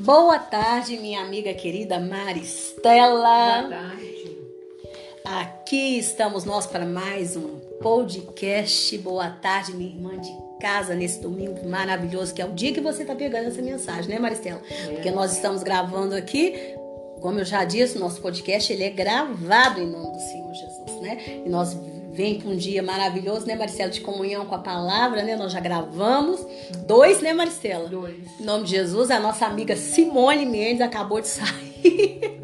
Boa tarde, minha amiga querida Maristela. Boa tarde. Aqui estamos nós para mais um podcast. Boa tarde, minha irmã de casa, nesse domingo maravilhoso, que é o dia que você está pegando essa mensagem, né, Maristela? Porque nós estamos gravando aqui, como eu já disse, o nosso podcast ele é gravado em nome do Senhor Jesus, né? E nós vem para um dia maravilhoso, né, Maristela, de comunhão com a palavra, né? Nós já gravamos 2, né, Maristela? 2. Em nome de Jesus, a nossa amiga Simone Mendes acabou de sair.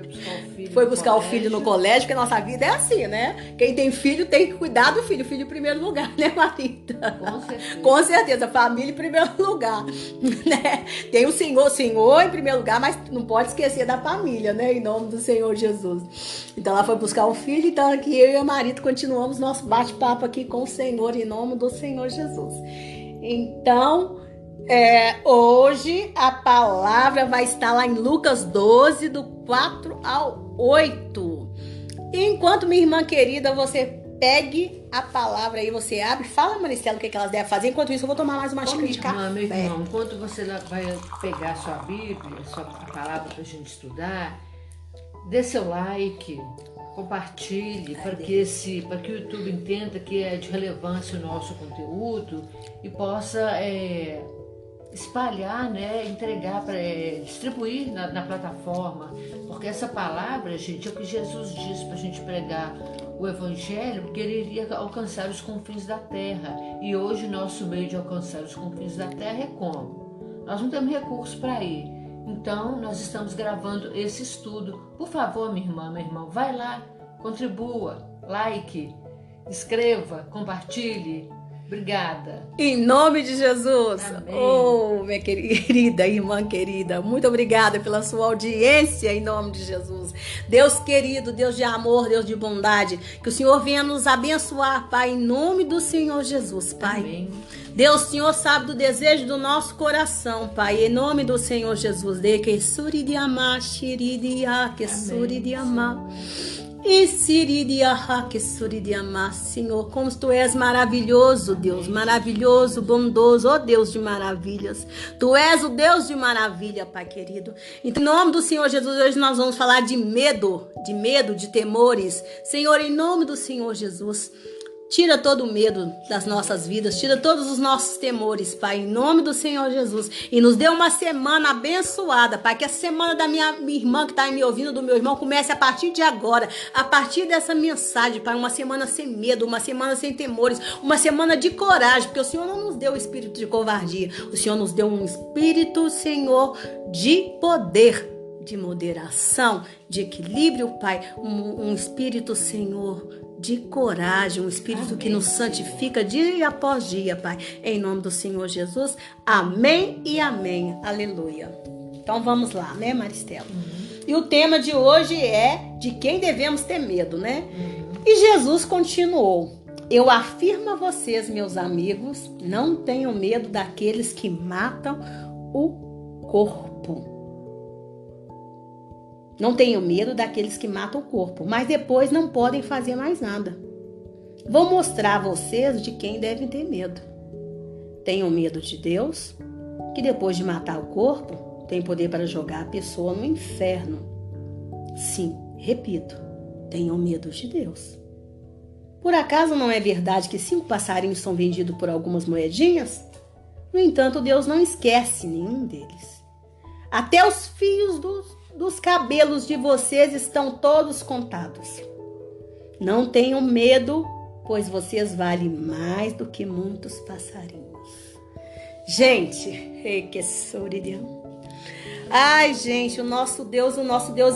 Foi buscar o filho no colégio, porque a nossa vida é assim, né? Quem tem filho tem que cuidar do filho. O filho em primeiro lugar, né, Marita? Com certeza. Com certeza, família em primeiro lugar, né? Tem o Senhor em primeiro lugar, mas não pode esquecer da família, né? Em nome do Senhor Jesus. Então ela foi buscar o filho, então aqui eu e a Marita continuamos nosso bate-papo aqui com o Senhor, em nome do Senhor Jesus. Então, hoje a palavra vai estar lá em Lucas 12, do 4 ao 8. Enquanto minha irmã querida, você pegue a palavra aí, você abre, fala, Maristela, o que elas devem fazer. Enquanto isso, eu vou tomar mais uma xícara de café. Meu irmão, enquanto você vai pegar a sua Bíblia, a palavra para a gente estudar, dê seu like, compartilhe, para que o YouTube entenda que é de relevância o nosso conteúdo e possa espalhar, né, entregar, distribuir na plataforma, porque essa palavra, gente, é o que Jesus disse para a gente pregar o Evangelho, porque ele iria alcançar os confins da terra, e hoje o nosso meio de alcançar os confins da terra é como? Nós não temos recurso para ir, então nós estamos gravando esse estudo. Por favor, minha irmã, meu irmão, vai lá, contribua, like, escreva, compartilhe. Obrigada. Em nome de Jesus. Amém. Oh, minha querida irmã querida, muito obrigada pela sua audiência, em nome de Jesus. Deus querido, Deus de amor, Deus de bondade, que o Senhor venha nos abençoar, Pai, em nome do Senhor Jesus, Pai. Amém. Deus, Senhor, sabe do desejo do nosso coração, Pai, em nome do Senhor Jesus. De que suri de amar, shiri de que suri de amar. E siridiaha que suridiamá, Senhor, como tu és maravilhoso, Deus, maravilhoso, bondoso, ó Deus de maravilhas. Tu és o Deus de maravilha, Pai querido. Então, em nome do Senhor Jesus, hoje nós vamos falar de medo, de temores. Senhor, em nome do Senhor Jesus, tira todo o medo das nossas vidas, tira todos os nossos temores, Pai, em nome do Senhor Jesus. E nos dê uma semana abençoada, Pai, que a semana da minha irmã que está me ouvindo, do meu irmão, comece a partir de agora, a partir dessa mensagem, Pai, uma semana sem medo, uma semana sem temores, uma semana de coragem, porque o Senhor não nos deu o espírito de covardia, o Senhor nos deu um espírito, Senhor, de poder, de moderação, de equilíbrio, Pai, um espírito, Senhor, de coragem, um espírito Amém, que nos santifica dia após dia, Pai. Em nome do Senhor Jesus. Amém e amém. Aleluia. Então vamos lá, né, Maristela? E o tema de hoje é de quem devemos ter medo, né? E Jesus continuou. Eu afirmo a vocês, meus amigos, não tenham medo daqueles que matam o corpo. Não tenham medo daqueles que matam o corpo, mas depois não podem fazer mais nada. Vou mostrar a vocês de quem devem ter medo. Tenham medo de Deus, que depois de matar o corpo, tem poder para jogar a pessoa no inferno. Sim, repito, tenham medo de Deus. Por acaso não é verdade que 5 passarinhos são vendidos por algumas moedinhas? No entanto, Deus não esquece nenhum deles. Até os fios dos cabelos de vocês estão todos contados. Não tenham medo, pois vocês valem mais do que muitos passarinhos. Gente, que suridião. Ai, gente, o nosso Deus,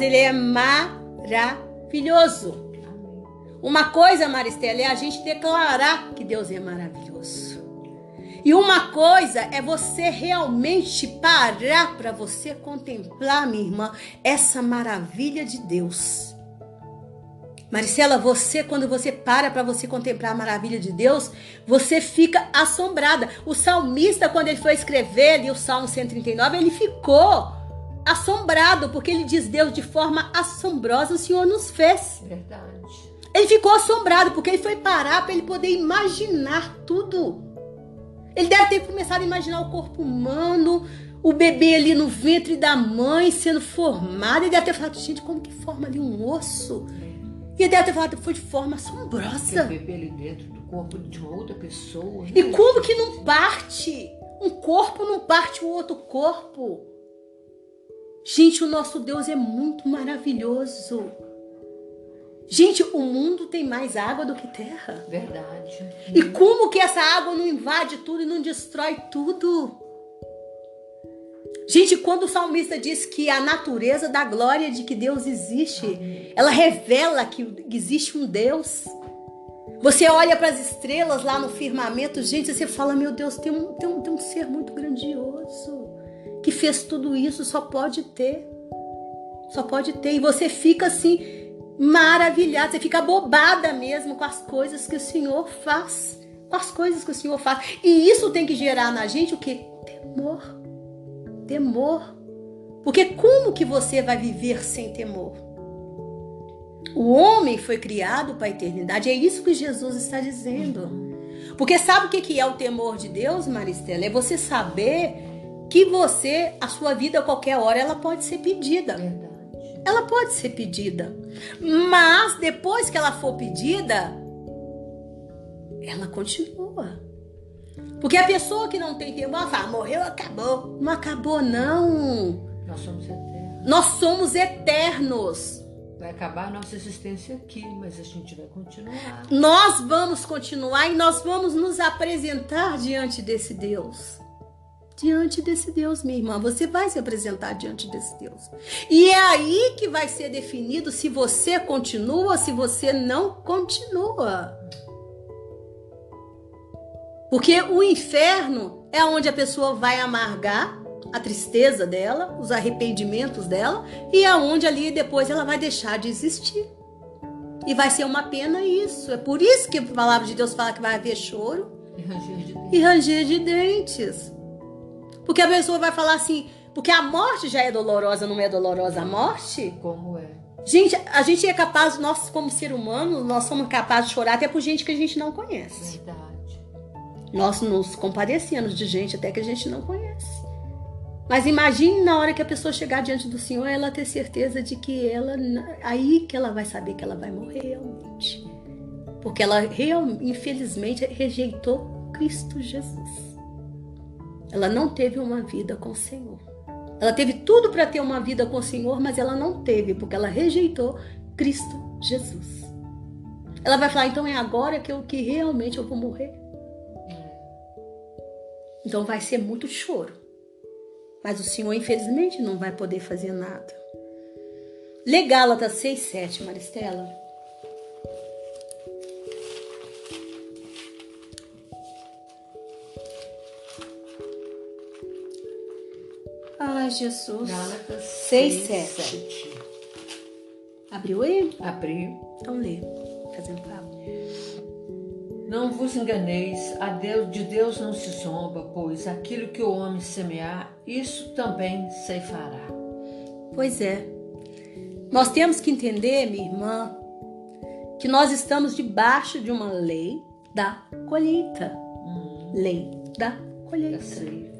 ele é maravilhoso. Uma coisa, Maristela, é a gente declarar que Deus é maravilhoso. E uma coisa é você realmente parar para você contemplar, minha irmã, essa maravilha de Deus. Maristela, quando você para você contemplar a maravilha de Deus, você fica assombrada. O salmista, quando ele foi escrever ali o Salmo 139, ele ficou assombrado, porque ele diz: Deus, de forma assombrosa o Senhor nos fez. Verdade. Ele ficou assombrado, porque ele foi parar para ele poder imaginar tudo. Ele deve ter começado a imaginar o corpo humano, o bebê ali no ventre da mãe sendo formado. Ele deve ter falado, gente, como que forma ali um osso? E ele deve ter falado, foi de forma assombrosa. O bebê ali dentro do corpo de uma outra pessoa. Né? E como que não parte? Um corpo não parte o outro corpo. Gente, o nosso Deus é muito maravilhoso. Gente, o mundo tem mais água do que terra. Verdade. E como que essa água não invade tudo e não destrói tudo? Gente, quando o salmista diz que a natureza da glória de que Deus existe, ela revela que existe um Deus. Você olha para as estrelas lá no firmamento, gente, você fala, meu Deus, tem um ser muito grandioso que fez tudo isso, só pode ter. Só pode ter. E você fica assim, maravilhada, você fica bobada mesmo com as coisas que o Senhor faz. Com as coisas que o Senhor faz. E isso tem que gerar na gente o quê? Temor. Temor. Porque como que você vai viver sem temor? O homem foi criado para a eternidade. É isso que Jesus está dizendo. Porque sabe o que é o temor de Deus, Maristela? É você saber que a sua vida a qualquer hora, ela pode ser pedida. Verdade. Ela pode ser pedida. Mas depois que ela for pedida, ela continua. Porque a pessoa que não tem temor, ela fala, morreu, acabou. Não acabou, não. Nós somos eternos. Nós somos eternos. Vai acabar a nossa existência aqui, mas a gente vai continuar. Nós vamos continuar e nós vamos nos apresentar diante desse Deus. Diante desse Deus, minha irmã. Você vai se apresentar diante desse Deus. E é aí que vai ser definido se você continua ou se você não continua. Porque o inferno é onde a pessoa vai amargar a tristeza dela, os arrependimentos dela, e é onde ali depois ela vai deixar de existir. E vai ser uma pena isso. É por isso que a palavra de Deus fala que vai haver choro E ranger de dentes. e ranger de dentes. Porque a pessoa vai falar assim, porque a morte já é dolorosa, não é dolorosa a morte? Como é? Gente, a gente é capaz, nós como ser humano, nós somos capazes de chorar até por gente que a gente não conhece. Verdade. Nós nos compadecemos de gente até que a gente não conhece. Mas imagine na hora que a pessoa chegar diante do Senhor, ela ter certeza de que aí que ela vai saber que ela vai morrer realmente. Porque ela infelizmente rejeitou Cristo Jesus. Ela não teve uma vida com o Senhor. Ela teve tudo para ter uma vida com o Senhor, mas ela não teve, porque ela rejeitou Cristo Jesus. Ela vai falar, então é agora que realmente eu vou morrer? Então vai ser muito choro. Mas o Senhor, infelizmente, não vai poder fazer nada. Lê Gálatas 6:7, Maristela. Ai, Jesus. Gálatas 6:7. Abriu aí? Abriu. Então lê. Fazendo favor. Não vos enganeis, de Deus não se zomba, pois aquilo que o homem semear, isso também ceifará. Pois é. Nós temos que entender, minha irmã, que nós estamos debaixo de uma lei da colheita. Lei da colheita. Eu sei.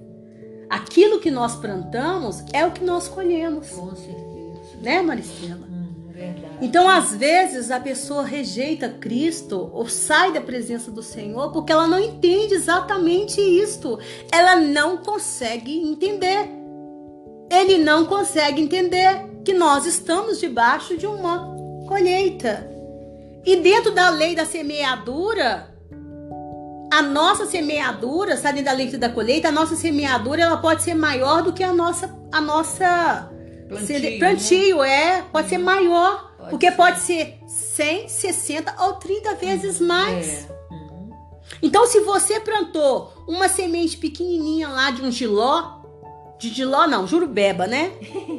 Aquilo que nós plantamos é o que nós colhemos. Com certeza. Né, Maristela? Verdade. Então, às vezes, a pessoa rejeita Cristo ou sai da presença do Senhor porque ela não entende exatamente isto. Ela não consegue entender. Ele não consegue entender que nós estamos debaixo de uma colheita. E dentro da lei da semeadura, a nossa semeadura, está dentro da lei da colheita, a nossa semeadura ela pode ser maior do que a nossa plantio, né? pode ser maior, porque ser. pode ser 100, 60 ou 30 vezes mais. Uhum. Então, se você plantou uma semente pequenininha lá de um jurubeba, né?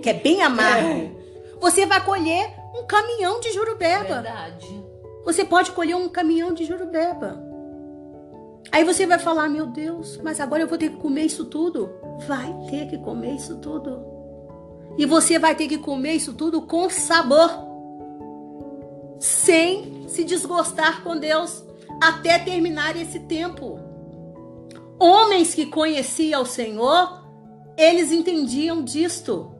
Que é bem amargo. Você vai colher um caminhão de jurubeba. Verdade. Você pode colher um caminhão de jurubeba. Aí você vai falar, meu Deus, mas agora eu vou ter que comer isso tudo? Vai ter que comer isso tudo. E você vai ter que comer isso tudo com sabor. Sem se desgostar com Deus. Até terminar esse tempo. Homens que conheciam o Senhor eles entendiam disto.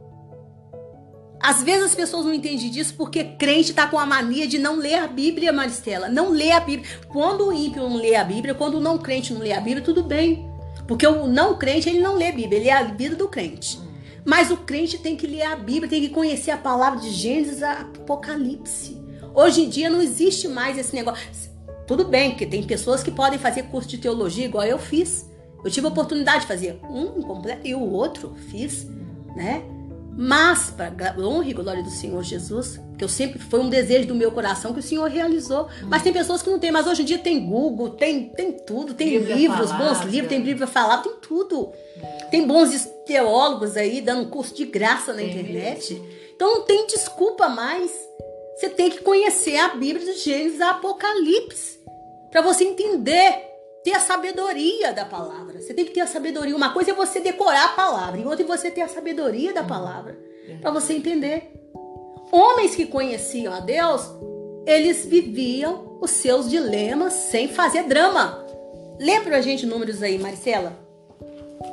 Às vezes as pessoas não entendem disso porque crente está com a mania de não ler a Bíblia, Maristela. Não lê a Bíblia. Quando o ímpio não lê a Bíblia, quando o não crente não lê a Bíblia, tudo bem. Porque o não crente, ele não lê a Bíblia, ele é a vida do crente. Mas o crente tem que ler a Bíblia, tem que conhecer a palavra de Gênesis a Apocalipse. Hoje em dia não existe mais esse negócio. Tudo bem, que tem pessoas que podem fazer curso de teologia igual eu fiz. Eu tive a oportunidade de fazer um completo e o outro fiz, né? Mas, para honra e glória do Senhor Jesus, que eu sempre foi um desejo do meu coração que o Senhor realizou. Mas tem pessoas que não tem. Mas hoje em dia tem Google, tem tudo, tem Bíblia livros, falada, bons livros, tem Bíblia falada, tem tudo. Tem bons teólogos aí dando curso de graça na internet. Mesmo. Então não tem desculpa mais. Você tem que conhecer a Bíblia de Gênesis e Apocalipse para você entender. Ter a sabedoria da palavra. Você tem que ter a sabedoria. Uma coisa é você decorar a palavra, e outra é você ter a sabedoria da palavra. Para você entender. Homens que conheciam a Deus, eles viviam os seus dilemas sem fazer drama. Lê pra gente números aí, Maricela.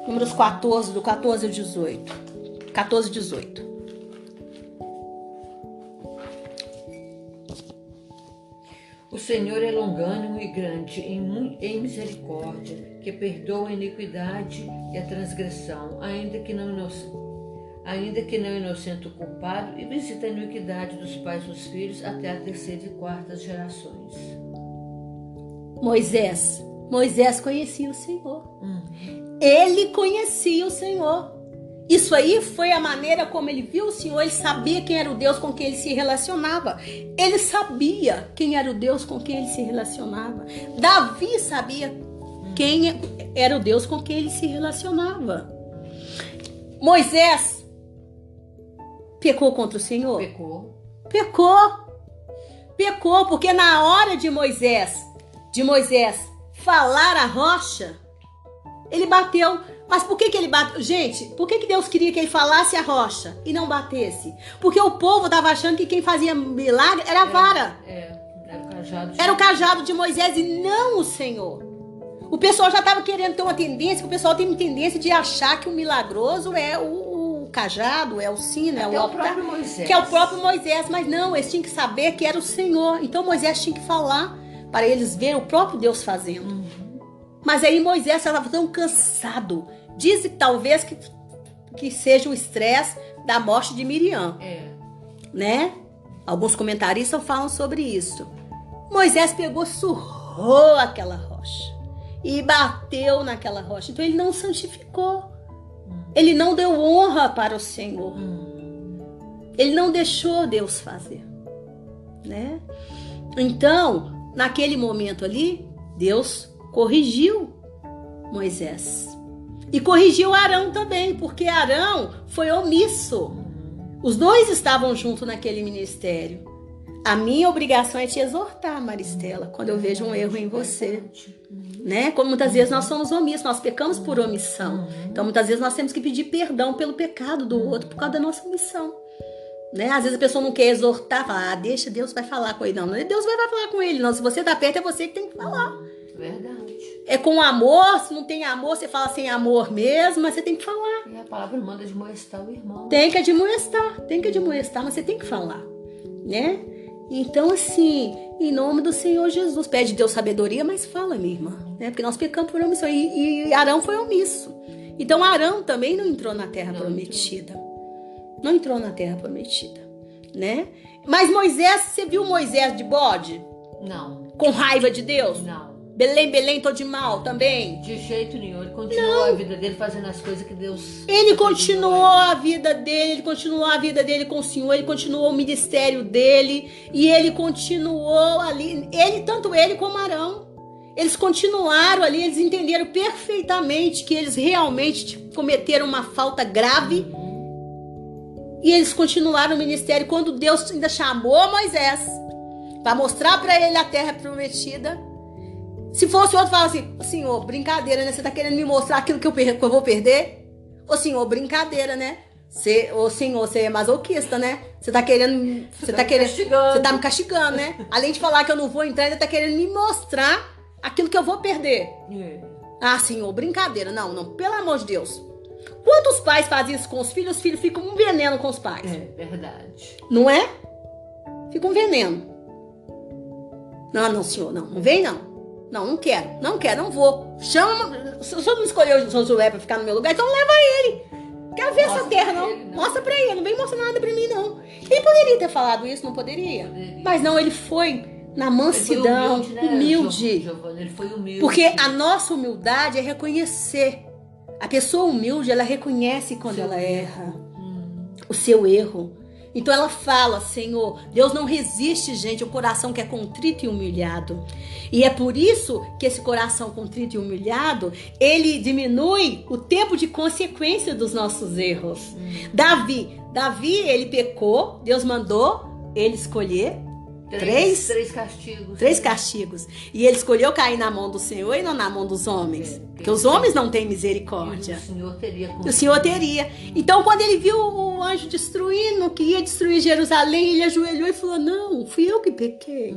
Números 14, do 14 ao 18. 14 e 18. O Senhor é longânimo e grande em misericórdia, que perdoa a iniquidade e a transgressão, ainda que não inocente o culpado, e visita a iniquidade dos pais dos filhos até a terceira e quarta gerações. Moisés conhecia o Senhor. Ele conhecia o Senhor. Isso aí foi a maneira como ele viu o Senhor. Ele sabia quem era o Deus com quem ele se relacionava. Ele sabia quem era o Deus com quem ele se relacionava. Davi sabia quem era o Deus com quem ele se relacionava. Moisés pecou contra o Senhor? Pecou, porque na hora de Moisés falar a rocha, ele bateu. Mas por que ele bateu? Gente, por que Deus queria que ele falasse a rocha e não batesse? Porque o povo estava achando que quem fazia milagre era a vara. Era o cajado de Moisés e não o Senhor. O pessoal já estava querendo ter uma tendência, o pessoal tem uma tendência de achar que o milagroso é o cajado, é o sino, é o próprio Moisés. Que é o próprio Moisés, mas não, eles tinham que saber que era o Senhor. Então Moisés tinha que falar para eles verem o próprio Deus fazendo. Mas aí Moisés estava tão cansado. Diz que talvez que seja o estresse da morte de Miriam. Né? Alguns comentaristas falam sobre isso. Moisés pegou, surrou aquela rocha. E bateu naquela rocha. Então ele não santificou. Ele não deu honra para o Senhor. Ele não deixou Deus fazer. Né? Então, naquele momento ali, Deus corrigiu Moisés. E corrigiu Arão também, porque Arão foi omisso. Os dois estavam juntos naquele ministério. A minha obrigação é te exortar, Maristela, quando eu vejo um erro em você. Né? Como muitas vezes nós somos omissos, nós pecamos por omissão. Então muitas vezes nós temos que pedir perdão pelo pecado do outro por causa da nossa omissão. Né? Às vezes a pessoa não quer exortar, fala, deixa, Deus vai falar com ele. Não, Deus vai falar com ele. Não, se você está perto, é você que tem que falar. Verdade. É com amor, se não tem amor, você fala sem amor mesmo, mas você tem que falar. E a palavra manda admoestar o irmão. Tem que admoestar, mas você tem que falar, né? Então, assim, em nome do Senhor Jesus, pede Deus sabedoria, mas fala, minha irmã, né? Porque nós pecamos por omissão, e Arão foi omisso. Então, Arão também não entrou na terra prometida. Não entrou na terra prometida, né? Mas Moisés, você viu Moisés de bode? Não. Com raiva de Deus? Não. Belém, tô de mal também? De jeito nenhum. Ele continuou a vida dele fazendo as coisas que Deus... Ele continuou a vida dele com o Senhor, ele continuou o ministério dele, e ele continuou ali, tanto ele como Arão. Eles continuaram ali, eles entenderam perfeitamente que eles realmente cometeram uma falta grave, e eles continuaram o ministério. Quando Deus ainda chamou Moisés para mostrar para ele a terra prometida, se fosse outro, fala assim, Senhor, brincadeira, né? Você tá querendo me mostrar aquilo que eu vou perder? Ô Senhor, brincadeira, né? Ô Senhor, você é masoquista, né? Você tá me castigando, né? Além de falar que eu não vou entrar, ainda tá querendo me mostrar aquilo que eu vou perder. Ah, Senhor, brincadeira. Não, pelo amor de Deus. Quantos pais fazem isso com os filhos ficam um veneno com os pais. É verdade. Não é? Fica um veneno. Não, senhor, não vem não. Não quero, não vou. Chama, se o senhor não escolheu o Josué pra ficar no meu lugar, então leva ele. Quero ver essa terra, não. Mostra pra ele, não vem mostrar nada pra mim, não. Ele poderia ter falado isso, não poderia? Mas não, ele foi na mansidão, humilde. Giovana, ele foi humilde. Porque a nossa humildade é reconhecer. A pessoa humilde, ela reconhece quando ela erra. O seu erro. Então ela fala, Senhor, Deus não resiste, gente, o coração que é contrito e humilhado. E é por isso que esse coração contrito e humilhado, ele diminui o tempo de consequência dos nossos erros. Davi, ele pecou, Deus mandou ele escolher três castigos. 3 castigos. E ele escolheu cair na mão do Senhor e não na mão dos homens. Porque os homens não têm misericórdia. O Senhor teria. Então, quando ele viu o anjo destruindo, que ia destruir Jerusalém, ele ajoelhou e falou, não, fui eu que pequei.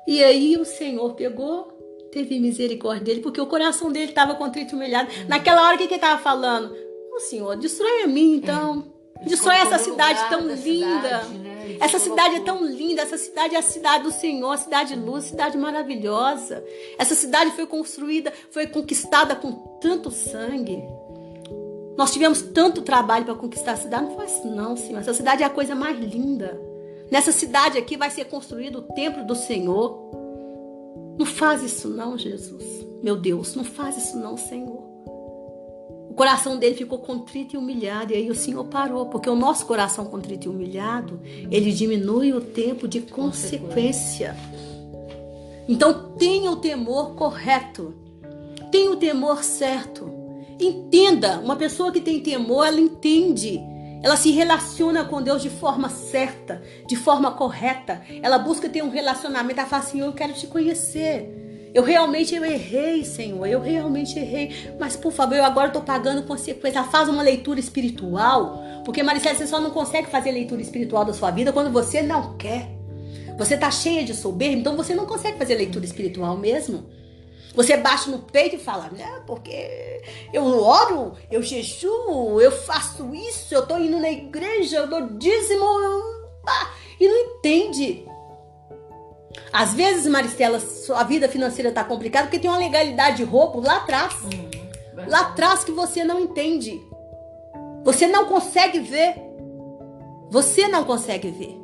E aí o Senhor pegou, teve misericórdia dele, porque o coração dele estava contrito e humilhado. Naquela hora, o que ele estava falando? Ô Senhor, destrói a mim, então. Destrói essa cidade tão linda. Essa cidade é tão linda. Essa cidade é a cidade do Senhor, a cidade de luz, a cidade maravilhosa. Essa cidade foi construída, foi conquistada com tanto sangue. Nós tivemos tanto trabalho para conquistar a cidade. Não faz isso não, Senhor. Essa cidade é a coisa mais linda. Nessa cidade aqui vai ser construído o templo do Senhor. Não faz isso não, Jesus. Meu Deus, não faz isso não, Senhor. O coração dele ficou contrito e humilhado. E aí o Senhor parou. Porque o nosso coração contrito e humilhado, ele diminui o tempo de consequência. Então tenha o temor correto. Tenha o temor certo. Entenda. Uma pessoa que tem temor, ela entende. Ela se relaciona com Deus de forma certa, de forma correta. Ela busca ter um relacionamento. Ela fala, Senhor, eu quero te conhecer. Eu errei, Senhor. Eu realmente errei. Mas, por favor, eu agora estou pagando consequência. Ela faz uma leitura espiritual. Porque, Maricela, você só não consegue fazer leitura espiritual da sua vida quando você não quer. Você está cheia de soberba, então você não consegue fazer leitura espiritual mesmo. Você bate no peito e fala, né, porque eu oro, eu jejuo, eu faço isso, eu tô indo na igreja, eu dou dízimo, e não entende. Às vezes, Maristela, sua vida financeira tá complicada porque tem uma legalidade de roubo lá atrás. Lá atrás que você não entende. Você não consegue ver. Você não consegue ver.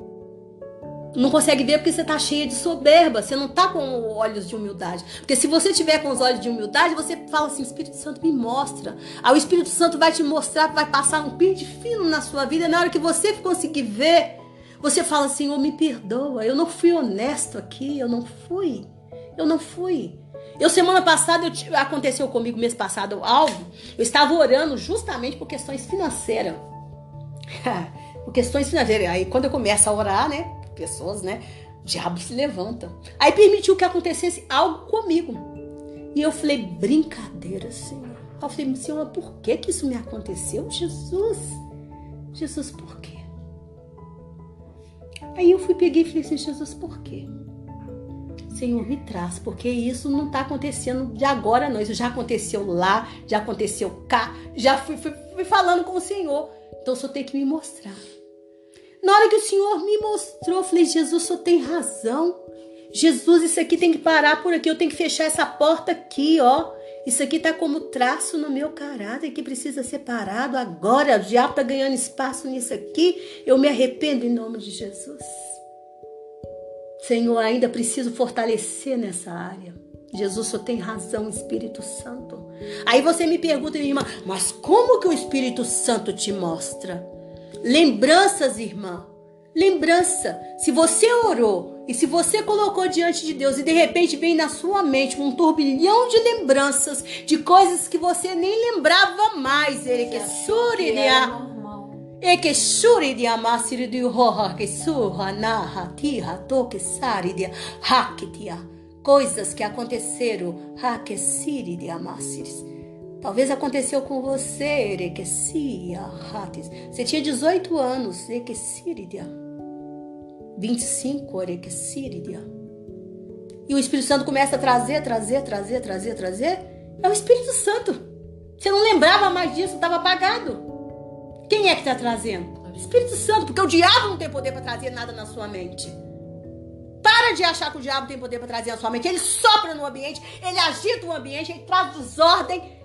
Não consegue ver porque você está cheia de soberba. Você não está com olhos de humildade. Porque se você tiver com os olhos de humildade, você fala assim, Espírito Santo me mostra. Aí o Espírito Santo vai te mostrar, vai passar um pente fino na sua vida. Na hora que você conseguir ver, você fala, Senhor, me perdoa. Eu não fui honesto aqui. Eu não fui. Semana passada, aconteceu comigo mês passado algo. Eu estava orando justamente por questões financeiras. Por questões financeiras. Aí quando eu começo a orar, né? Pessoas, né? O diabo se levanta. Aí permitiu que acontecesse algo comigo. E eu falei, brincadeira, Senhor. Eu falei, Senhor, por que isso me aconteceu? Jesus, por quê? Aí eu peguei e falei assim, Jesus, por quê? Senhor, me traz, porque isso não está acontecendo de agora não. Isso já aconteceu lá, já aconteceu cá. Já fui falando com o Senhor. Então o Senhor tem que me mostrar. Na hora que o Senhor me mostrou, eu falei, Jesus, o Senhor tem razão. Jesus, isso aqui tem que parar por aqui. Eu tenho que fechar essa porta aqui, ó. Isso aqui tá como traço no meu caráter que precisa ser parado agora. O diabo tá ganhando espaço nisso aqui. Eu me arrependo em nome de Jesus. Senhor, ainda preciso fortalecer nessa área. Jesus, o Senhor tem razão, Espírito Santo. Aí você me pergunta, minha irmã, mas como que o Espírito Santo te mostra? Lembranças, irmã. Lembrança. Se você orou e se você colocou diante de Deus e de repente vem na sua mente um turbilhão de lembranças de coisas que você nem lembrava mais. Coisas que aconteceram. Talvez aconteceu com você, você tinha 18 anos, 25, e o Espírito Santo começa a trazer, É o Espírito Santo. Você não lembrava mais disso, estava apagado. Quem é que está trazendo? O Espírito Santo, porque o diabo não tem poder para trazer nada na sua mente. Para de achar que o diabo tem poder para trazer na sua mente. Ele sopra no ambiente, ele agita o ambiente, ele traz desordem,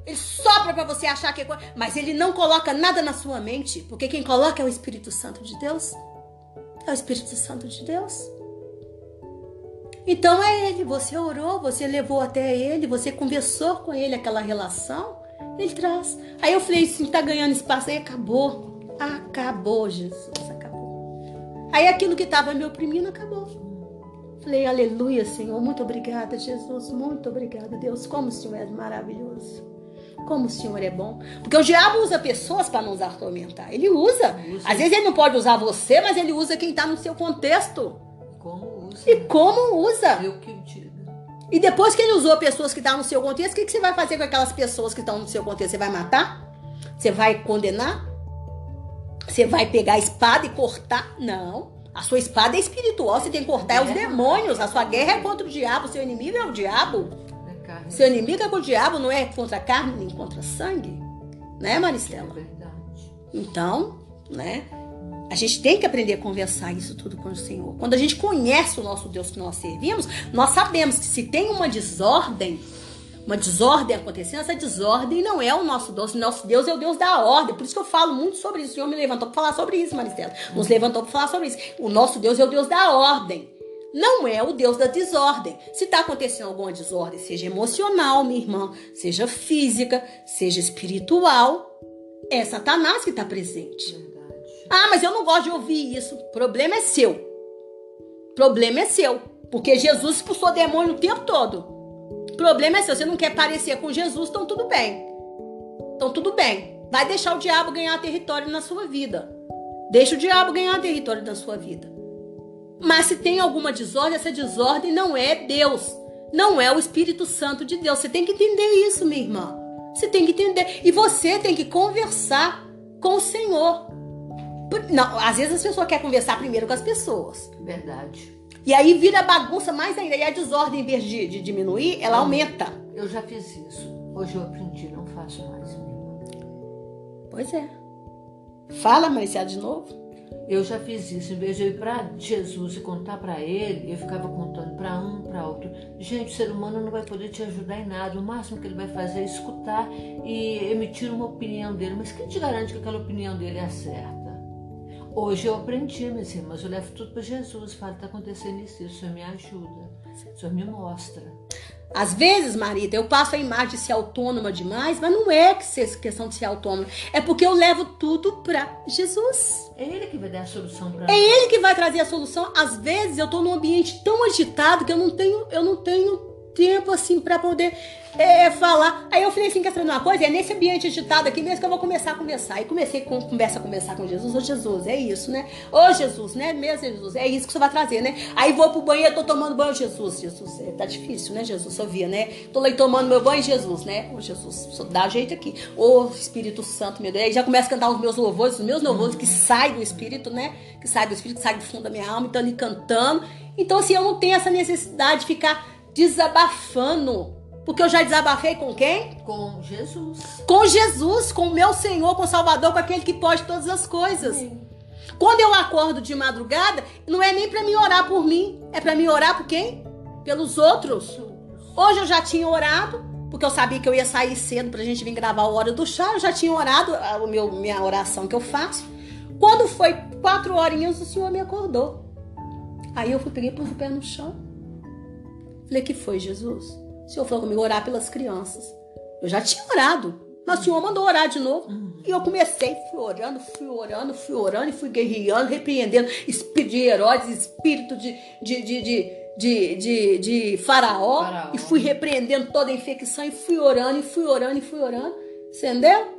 ele sopra para você achar que é coisa, mas ele não coloca nada na sua mente, porque quem coloca é o Espírito Santo de Deus. É o Espírito Santo de Deus. Então é ele, você orou, você levou até ele, você conversou com ele, aquela relação, ele traz. Aí eu falei assim, tá ganhando espaço, aí acabou. Acabou, Jesus, acabou. Aí aquilo que estava me oprimindo, acabou. Falei, aleluia, Senhor, muito obrigada, Jesus, muito obrigada, Deus, como o Senhor é maravilhoso. Como o Senhor é bom. Porque o diabo usa pessoas para nos atormentar. Ele usa. Às vezes ele não pode usar você, mas ele usa quem está no seu contexto. Como usa? E como usa? Eu que o diga. E depois que ele usou pessoas que estão no seu contexto, o que você vai fazer com aquelas pessoas que estão no seu contexto? Você vai matar? Você vai condenar? Você vai pegar a espada e cortar? Não. A sua espada é espiritual. Você tem que cortar os demônios. A sua guerra é contra o diabo. O seu inimigo é o diabo. Seu inimigo é com o diabo, não é contra a carne nem contra sangue. Né, Maristela? É verdade. Então, né? A gente tem que aprender a conversar isso tudo com o Senhor. Quando a gente conhece o nosso Deus que nós servimos, nós sabemos que se tem uma desordem acontecendo, essa desordem não é o nosso Deus. Nosso Deus é o Deus da ordem. Por isso que eu falo muito sobre isso. O Senhor me levantou para falar sobre isso, Maristela. Nos levantou para falar sobre isso. O nosso Deus é o Deus da ordem. Não é o Deus da desordem. Se está acontecendo alguma desordem, seja emocional, minha irmã, seja física, seja espiritual, é Satanás que está presente. Verdade. Ah, mas eu não gosto de ouvir isso. O problema é seu. Problema é seu. Porque Jesus expulsou demônio o tempo todo. O problema é seu. Você não quer parecer com Jesus, então tudo bem. Então tudo bem. Vai deixar o diabo ganhar território na sua vida. Deixa o diabo ganhar território na sua vida. Mas se tem alguma desordem, essa desordem não é Deus. Não é o Espírito Santo de Deus. Você tem que entender isso, minha irmã. Você tem que entender. E você tem que conversar com o Senhor. Não, às vezes as pessoas querem conversar primeiro com as pessoas. Verdade. E aí vira bagunça mais ainda. E a desordem, em vez de diminuir, ela aumenta. Eu já fiz isso. Hoje eu aprendi, não faço mais, minha irmã. Pois é. Fala, Maricela, de novo. Eu já fiz isso. Em vez de eu ir para Jesus e contar para ele, eu ficava contando para um, para outro. Gente, o ser humano não vai poder te ajudar em nada. O máximo que ele vai fazer é escutar e emitir uma opinião dele. Mas quem te garante que aquela opinião dele é certa? Hoje eu aprendi, minhas irmãs. Eu levo tudo para Jesus. Falo, está acontecendo isso. O Senhor me ajuda. O Senhor me mostra. Às vezes, Marita, eu passo a imagem de ser autônoma demais, mas não é questão de ser autônoma. É porque eu levo tudo para Jesus. É Ele que vai dar a solução para nós. É Ele que vai trazer a solução. Às vezes eu tô num ambiente tão agitado que eu não tenho tempo assim para poder falar. Aí eu falei assim, quer saber uma coisa? É nesse ambiente agitado aqui mesmo que eu vou começar a conversar. Aí comecei a conversar com Jesus. Ô Jesus, é isso, né? Ô Jesus, né? Mesmo Jesus, é isso que você vai trazer, né? Aí vou pro banheiro, tô tomando banho. Jesus, tá difícil, né, Jesus? Só via, né? Tô lá tomando meu banho, Jesus, né? Ô Jesus, só dá jeito aqui. Ô Espírito Santo, meu Deus. Aí já começa a cantar os meus louvores que saem do Espírito, né? Que sai do Espírito, que sai do fundo da minha alma. Então ali cantando. Então assim, eu não tenho essa necessidade de ficar desabafando. Porque eu já desabafei com quem? Com Jesus. Com Jesus, com o meu Senhor, com o Salvador, com aquele que pode todas as coisas. Sim. Quando eu acordo de madrugada, não é nem para mim orar por mim. É para mim orar por quem? Pelos outros. Hoje eu já tinha orado, porque eu sabia que eu ia sair cedo pra gente vir gravar o Hora do Chá. Eu já tinha orado minha oração que eu faço. Quando foi 4 horinhas, o Senhor me acordou. Aí eu peguei e pus o pé no chão. Falei, que foi, Jesus? O Senhor falou comigo orar pelas crianças. Eu já tinha orado, mas o Senhor mandou orar de novo. E eu comecei, fui orando e fui guerreando, repreendendo espírito de Herodes, espírito de faraó. E fui repreendendo toda a infecção e fui orando. Entendeu?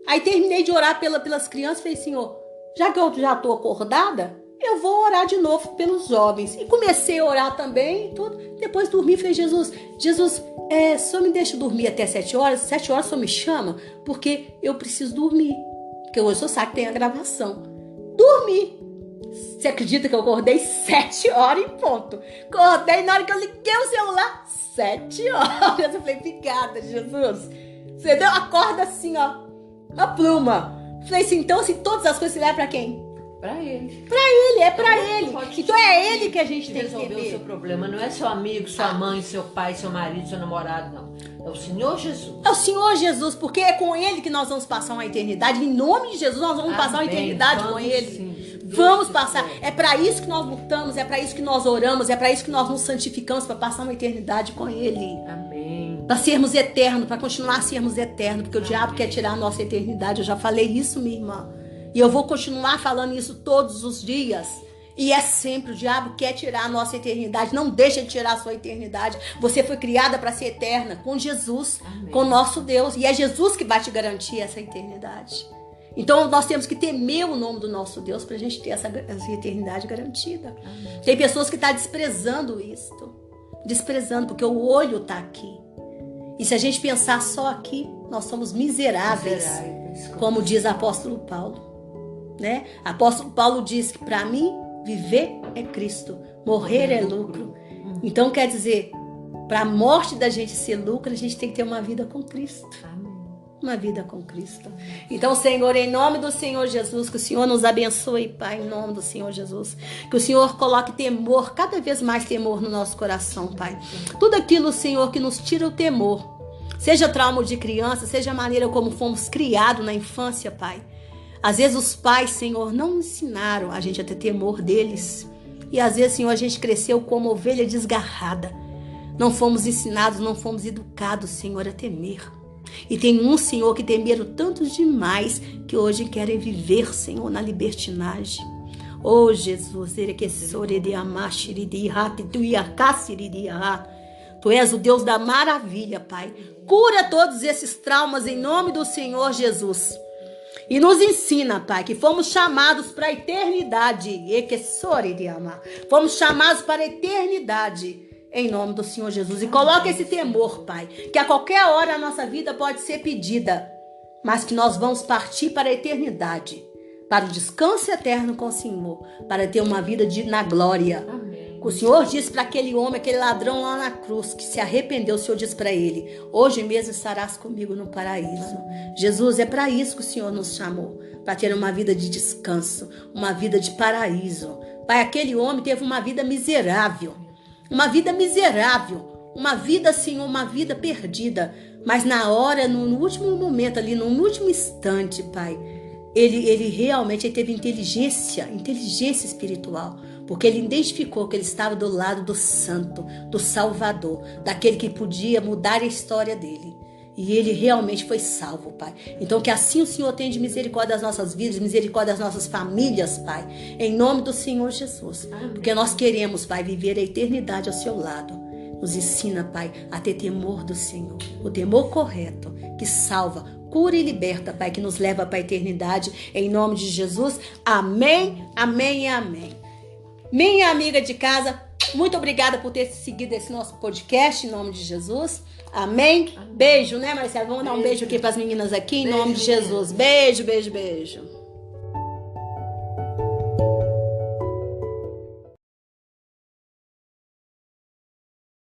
Aí terminei de orar pelas crianças e falei, Senhor, já que eu já estou acordada, eu vou orar de novo pelos jovens. E comecei a orar também e tudo. Depois dormi e falei, Jesus, só me deixa dormir até 7 horas. 7 horas só me chama, porque eu preciso dormir. Porque hoje eu sabe que tem a gravação. Dormi. Você acredita que eu acordei 7 horas em ponto? Acordei na hora que eu liguei o celular, 7 horas. Eu falei, obrigada, Jesus. Você deu a corda assim, ó, uma pluma. Falei assim, então assim, todas as coisas se levam pra quem? Pra ele. Pra ele, é pra ele. Então é ele que a gente tem que resolver temer. o seu problema. Não é seu amigo, sua mãe, seu pai, seu marido, seu namorado, não. É o Senhor Jesus. É o Senhor Jesus, porque é com ele que nós vamos passar uma eternidade. Em nome de Jesus, nós vamos passar uma eternidade com ele. Sim. Vamos passar. É pra isso que nós lutamos, é pra isso que nós oramos, é pra isso que nós nos santificamos, pra passar uma eternidade com ele. Amém. Pra sermos eternos, pra continuar a sermos eternos, porque o diabo quer tirar a nossa eternidade. Eu já falei isso, minha irmã. E eu vou continuar falando isso todos os dias. E é sempre, o diabo quer tirar a nossa eternidade. Não deixa de tirar a sua eternidade. Você foi criada para ser eterna com Jesus, amém, com o nosso Deus. E é Jesus que vai te garantir essa eternidade. Então nós temos que temer o nome do nosso Deus para a gente ter essa eternidade garantida. Amém. Tem pessoas que estão desprezando isto. Desprezando, porque o olho está aqui. E se a gente pensar só aqui, nós somos miseráveis. Como diz o apóstolo Paulo. Né? Apóstolo Paulo diz que para mim viver é Cristo, morrer é lucro. Então quer dizer, para a morte da gente ser lucro, a gente tem que ter uma vida com Cristo. Amém. Uma vida com Cristo. Então, Senhor, em nome do Senhor Jesus, que o Senhor nos abençoe, Pai, em nome do Senhor Jesus. Que o Senhor coloque temor, cada vez mais temor no nosso coração, Pai. Tudo aquilo, Senhor, que nos tira o temor, seja trauma de criança, seja a maneira como fomos criados na infância, Pai. Às vezes os pais, Senhor, não ensinaram a gente a ter temor deles. E às vezes, Senhor, a gente cresceu como ovelha desgarrada. Não fomos ensinados, não fomos educados, Senhor, a temer. E tem um, Senhor, que temeram tantos demais que hoje querem viver, Senhor, na libertinagem. Oh, Jesus, Tu és o Deus da maravilha, Pai. Cura todos esses traumas em nome do Senhor Jesus. E nos ensina, Pai, que fomos chamados para a eternidade. Fomos chamados para a eternidade, em nome do Senhor Jesus. E coloca esse temor, Pai, que a qualquer hora a nossa vida pode ser pedida, mas que nós vamos partir para a eternidade, para o descanso eterno com o Senhor, para ter uma vida na glória. Amém. O Senhor disse para aquele homem, aquele ladrão lá na cruz, que se arrependeu, o Senhor disse para ele, hoje mesmo estarás comigo no paraíso. Jesus, é para isso que o Senhor nos chamou, para ter uma vida de descanso, uma vida de paraíso. Pai, aquele homem teve uma vida miserável, uma vida, Senhor, uma vida perdida, mas na hora, no último momento ali, no último instante, Pai, ele realmente teve inteligência espiritual, porque ele identificou que ele estava do lado do santo, do Salvador, daquele que podia mudar a história dele. E ele realmente foi salvo, Pai. Então que assim o Senhor tenha de misericórdia das nossas vidas, misericórdia das nossas famílias, Pai. Em nome do Senhor Jesus. Amém. Porque nós queremos, Pai, viver a eternidade ao seu lado. Nos ensina, Pai, a ter temor do Senhor. O temor correto, que salva, cura e liberta, Pai, que nos leva para a eternidade. Em nome de Jesus. Amém, amém e amém. Minha amiga de casa, muito obrigada por ter seguido esse nosso podcast, em nome de Jesus. Amém? Amém. Beijo, né, Marcelo? Vamos dar um beijo aqui para as meninas aqui, em nome de Jesus. Beijo, beijo, beijo.